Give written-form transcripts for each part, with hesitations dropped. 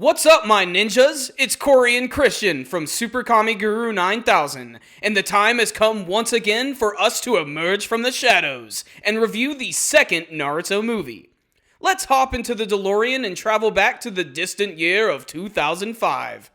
What's up, my ninjas? It's Corey and Christian from Super Kami Guru 9000, and the time has come once again for us to emerge from the shadows and review the second Naruto movie. Let's hop into the DeLorean and travel back to the distant year of 2005.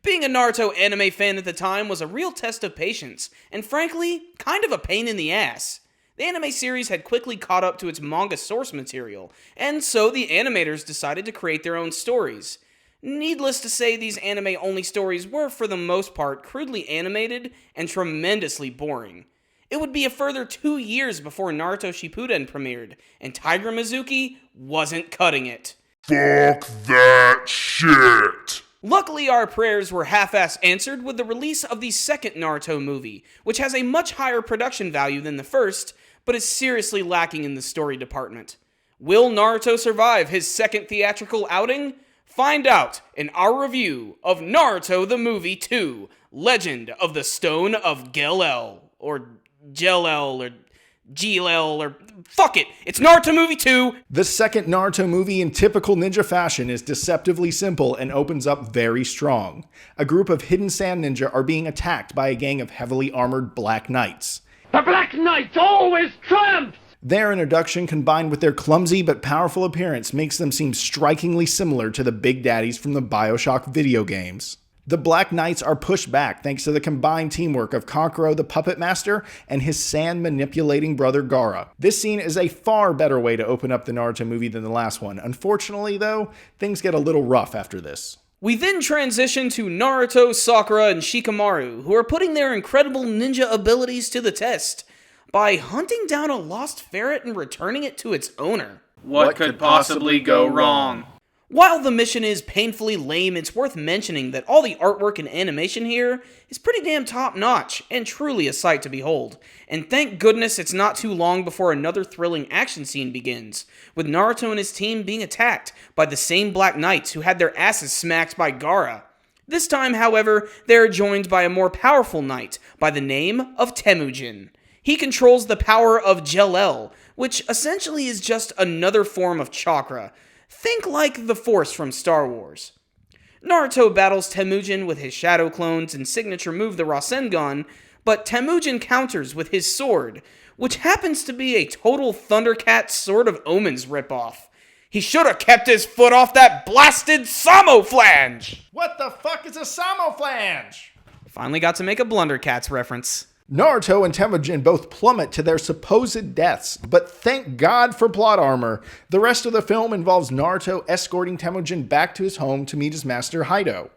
Being a Naruto anime fan at the time was a real test of patience, and frankly, kind of a pain in the ass. The anime series had quickly caught up to its manga source material, and so the animators decided to create their own stories. Needless to say, these anime-only stories were, for the most part, crudely animated and tremendously boring. It would be a further 2 years before Naruto Shippuden premiered, and Tiger Mizuki wasn't cutting it. Fuck that shit! Luckily, our prayers were half-ass answered with the release of the second Naruto movie, which has a much higher production value than the first, but is seriously lacking in the story department. Will Naruto survive his second theatrical outing? Find out in our review of Naruto the Movie 2, Legend of the Stone of Gelel, or Gelel, or Gelel, or fuck it, it's Naruto Movie 2! The second Naruto movie in typical ninja fashion is deceptively simple and opens up very strong. A group of hidden sand ninja are being attacked by a gang of heavily armored Black Knights. The Black Knight always triumphs! Their introduction, combined with their clumsy but powerful appearance, makes them seem strikingly similar to the big daddies from the BioShock video games. The Black Knights are pushed back thanks to the combined teamwork of Kankuro the Puppet Master and his sand-manipulating brother Gaara. This scene is a far better way to open up the Naruto movie than the last one. Unfortunately, though, things get a little rough after this. We then transition to Naruto, Sakura, and Shikamaru, who are putting their incredible ninja abilities to the test by hunting down a lost ferret and returning it to its owner. What could possibly go wrong? While the mission is painfully lame, it's worth mentioning that all the artwork and animation here is pretty damn top-notch and truly a sight to behold. And thank goodness it's not too long before another thrilling action scene begins, with Naruto and his team being attacked by the same Black Knights who had their asses smacked by Gaara. This time, however, they are joined by a more powerful knight by the name of Temujin. He controls the power of Gelel, which essentially is just another form of chakra. Think like the Force from Star Wars. Naruto battles Temujin with his shadow clones and signature move the Rasengan, but Temujin counters with his sword, which happens to be a total Thundercat Sword of Omens ripoff. He should have kept his foot off that blasted Samoflange! What the fuck is a Samoflange? Finally got to make a Blundercats reference. Naruto and Temujin both plummet to their supposed deaths, but thank God for plot armor. The rest of the film involves Naruto escorting Temujin back to his home to meet his master Haido.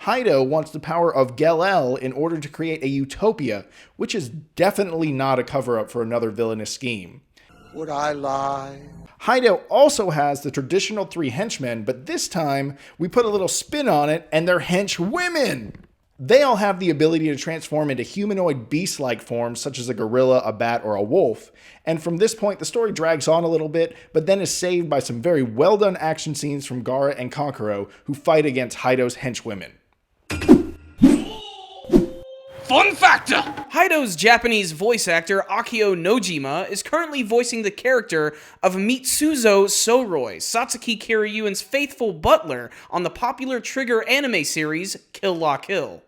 Haido wants the power of Gelel in order to create a utopia, which is definitely not a cover-up for another villainous scheme. Would I lie? Haido also has the traditional 3 henchmen, but this time we put a little spin on it and they're hench women! They all have the ability to transform into humanoid beast-like forms such as a gorilla, a bat, or a wolf, and from this point the story drags on a little bit, but then is saved by some very well-done action scenes from Gaara and Kankuro, who fight against Haido's henchwomen. Fun factor! Haido's Japanese voice actor Akio Nojima is currently voicing the character of Mitsuzo Soroi, Satsuki Kiryuin's faithful butler on the popular Trigger anime series Kill La Kill.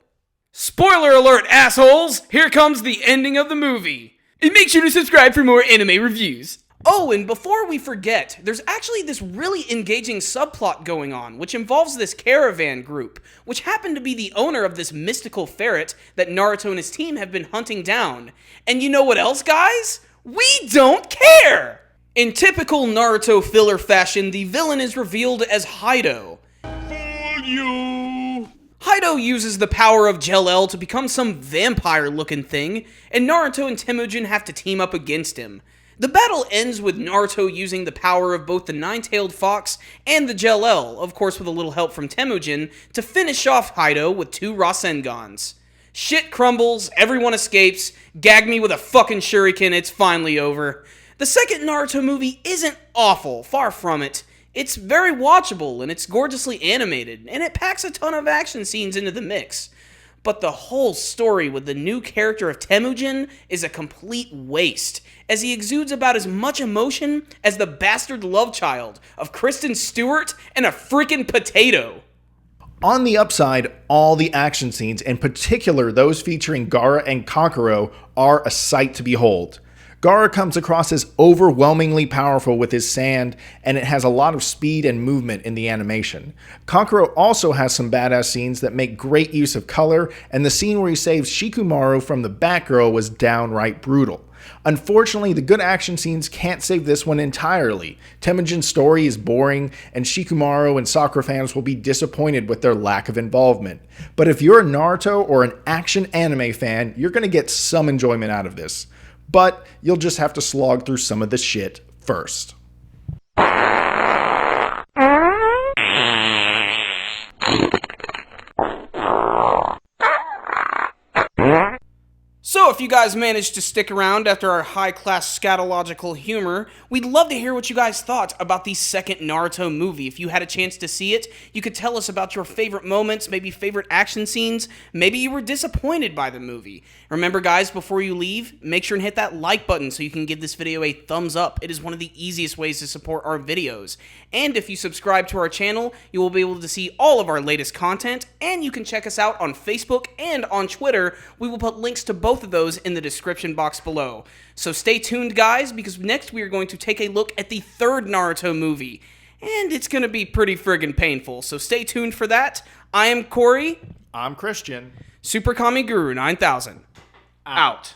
Spoiler alert, assholes! Here comes the ending of the movie. And make sure to subscribe for more anime reviews. Oh, and before we forget, there's actually this really engaging subplot going on, which involves this caravan group, which happen to be the owner of this mystical ferret that Naruto and his team have been hunting down. And you know what else, guys? We don't care! In typical Naruto filler fashion, the villain is revealed as Haido. Fool you! Haido uses the power of Gelel to become some vampire-looking thing, and Naruto and Temujin have to team up against him. The battle ends with Naruto using the power of both the Nine-Tailed Fox and the Gelel, of course with a little help from Temujin, to finish off Haido with 2 Rasengans. Shit crumbles, everyone escapes, gag me with a fucking shuriken, it's finally over. The second Naruto movie isn't awful, far from it. It's very watchable, and it's gorgeously animated, and it packs a ton of action scenes into the mix. But the whole story with the new character of Temujin is a complete waste, as he exudes about as much emotion as the bastard love child of Kristen Stewart and a freaking potato. On the upside, all the action scenes, in particular those featuring Gaara and Kankuro, are a sight to behold. Gaara comes across as overwhelmingly powerful with his sand, and it has a lot of speed and movement in the animation. Kankuro also has some badass scenes that make great use of color, and the scene where he saves Shikamaru from the Batgirl was downright brutal. Unfortunately, the good action scenes can't save this one entirely. Temujin's story is boring, and Shikamaru and Sakura fans will be disappointed with their lack of involvement. But if you're a Naruto or an action anime fan, you're going to get some enjoyment out of this. But you'll just have to slog through some of the shit first. So if you guys managed to stick around after our high-class scatological humor, we'd love to hear what you guys thought about the second Naruto movie. If you had a chance to see it, you could tell us about your favorite moments, maybe favorite action scenes, maybe you were disappointed by the movie. Remember guys, before you leave, make sure and hit that like button so you can give this video a thumbs up. It is one of the easiest ways to support our videos. And if you subscribe to our channel, you will be able to see all of our latest content, and you can check us out on Facebook and on Twitter. We will put links to both of those in the description box below. So stay tuned guys, because next we are going to take a look at the third Naruto movie, and it's going to be pretty friggin' painful, so stay tuned for that. I am Corey. I'm Christian. Super Kami Guru 9000. Out.